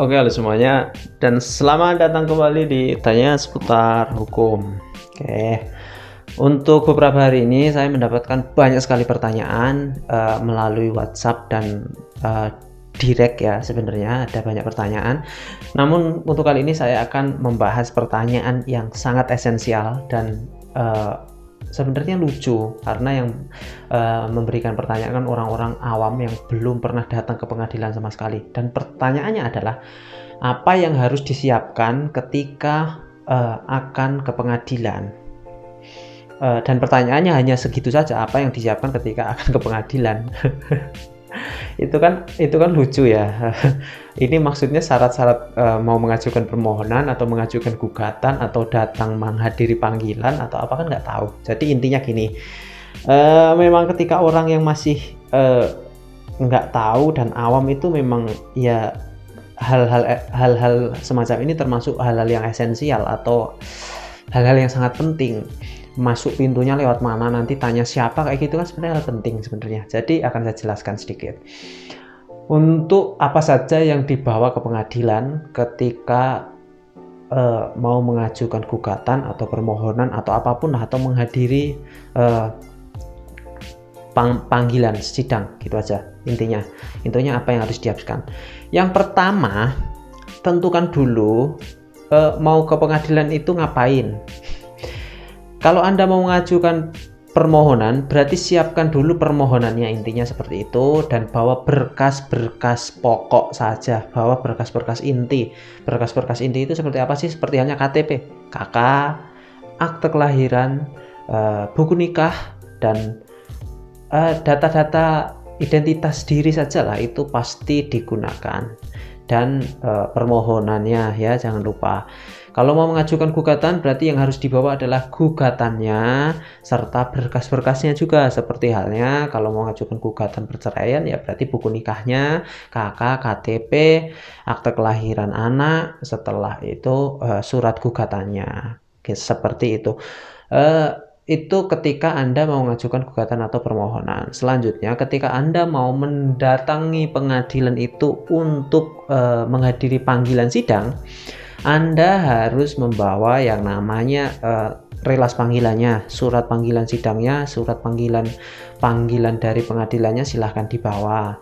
Oke, halo semuanya, dan selamat datang kembali di Tanya Seputar Hukum. Oke, untuk beberapa hari ini saya mendapatkan banyak sekali pertanyaan melalui WhatsApp dan direct ya. Sebenarnya ada banyak pertanyaan, namun untuk kali ini saya akan membahas pertanyaan yang sangat esensial dan sebenarnya lucu, karena yang memberikan pertanyaan kan orang-orang awam yang belum pernah datang ke pengadilan sama sekali. Dan pertanyaannya adalah, apa yang harus disiapkan ketika akan ke pengadilan? Dan pertanyaannya hanya segitu saja, apa yang disiapkan ketika akan ke pengadilan? itu kan lucu ya. Ini maksudnya syarat-syarat mau mengajukan permohonan atau mengajukan gugatan atau datang menghadiri panggilan atau apa, kan nggak tahu. Jadi intinya gini, memang ketika orang yang masih nggak tahu dan awam itu memang ya hal-hal semacam ini termasuk hal-hal yang esensial atau hal-hal yang sangat penting. Masuk pintunya lewat mana, nanti tanya siapa, kayak gitu kan sebenarnya hal penting sebenarnya. Jadi akan saya jelaskan sedikit untuk apa saja yang dibawa ke pengadilan ketika mau mengajukan gugatan atau permohonan atau apapun, atau menghadiri panggilan sidang, gitu aja intinya apa yang harus disiapkan. Yang pertama, tentukan dulu mau ke pengadilan itu ngapain. Kalau Anda mau mengajukan permohonan, berarti siapkan dulu permohonannya, intinya seperti itu, dan bawa berkas-berkas pokok saja, bawa berkas-berkas inti. Berkas-berkas inti itu seperti apa sih? Seperti halnya KTP, KK, akte kelahiran, buku nikah, dan data-data identitas diri saja lah, itu pasti digunakan. Dan permohonannya ya, jangan lupa. Kalau mau mengajukan gugatan, berarti yang harus dibawa adalah gugatannya serta berkas-berkasnya juga. Seperti halnya kalau mau mengajukan gugatan perceraian, ya berarti buku nikahnya, KK, KTP, akte kelahiran anak, setelah itu surat gugatannya. Oke, seperti itu. Itu ketika Anda mau mengajukan gugatan atau permohonan. Selanjutnya, ketika Anda mau mendatangi pengadilan itu untuk menghadiri panggilan sidang, Anda harus membawa yang namanya relas panggilannya, surat panggilan sidangnya, surat panggilan dari pengadilannya, silahkan dibawa.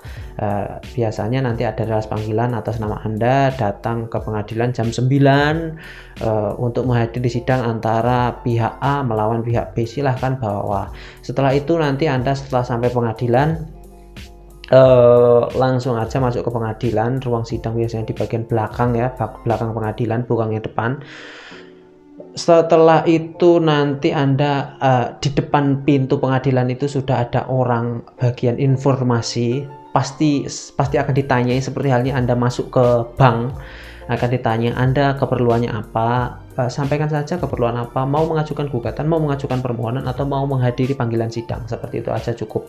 Biasanya nanti ada relas panggilan atas nama Anda, datang ke pengadilan jam 9 untuk menghadiri sidang antara pihak A melawan pihak B, silahkan bawa. Setelah itu nanti Anda setelah sampai pengadilan, langsung aja masuk ke pengadilan. Ruang sidang biasanya di bagian belakang ya, belakang pengadilan, bukan yang depan. Setelah itu nanti Anda di depan pintu pengadilan itu sudah ada orang bagian informasi, pasti akan ditanyai, seperti halnya Anda masuk ke bank, akan ditanya Anda keperluannya apa. Sampaikan saja keperluan apa, mau mengajukan gugatan, mau mengajukan permohonan, atau mau menghadiri panggilan sidang, seperti itu aja cukup.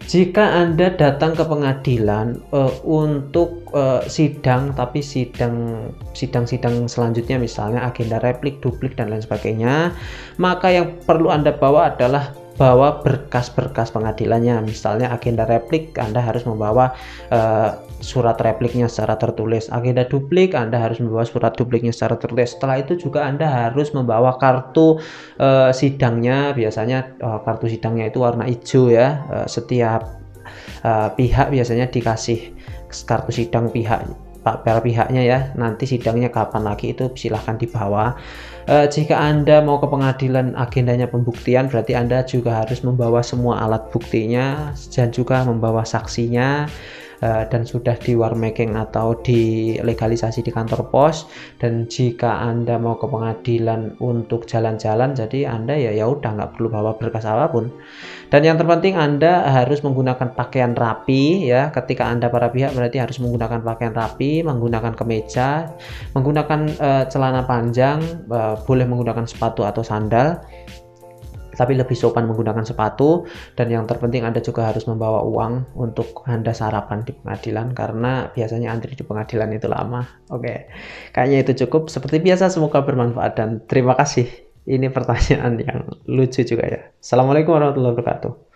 Jika Anda datang ke pengadilan untuk sidang, tapi sidang selanjutnya, misalnya agenda replik, duplik, dan lain sebagainya, maka yang perlu Anda bawa adalah bawa berkas-berkas pengadilannya. Misalnya agenda replik, Anda harus membawa surat repliknya secara tertulis. Agenda duplik, Anda harus membawa surat dupliknya secara tertulis. Setelah itu juga Anda harus membawa kartu sidangnya. Biasanya kartu sidangnya itu warna hijau ya. Setiap pihak biasanya dikasih kartu sidang para pihaknya ya. Nanti sidangnya kapan lagi itu silahkan dibawa. Jika Anda mau ke pengadilan agendanya pembuktian, berarti Anda juga harus membawa semua alat buktinya dan juga membawa saksinya, dan sudah di warmaking atau dilegalisasi di kantor pos. Dan jika Anda mau ke pengadilan untuk jalan-jalan, jadi Anda ya udah nggak perlu bawa berkas apapun. Dan yang terpenting, Anda harus menggunakan pakaian rapi ya. Ketika Anda para pihak berarti harus menggunakan pakaian rapi, menggunakan kemeja, menggunakan celana panjang, boleh menggunakan sepatu atau sandal, tapi lebih sopan menggunakan sepatu. Dan yang terpenting, Anda juga harus membawa uang untuk Anda sarapan di pengadilan, karena biasanya antri di pengadilan itu lama. Oke, kayaknya itu cukup. Seperti biasa, semoga bermanfaat dan terima kasih. Ini pertanyaan yang lucu juga ya. Assalamualaikum warahmatullahi wabarakatuh.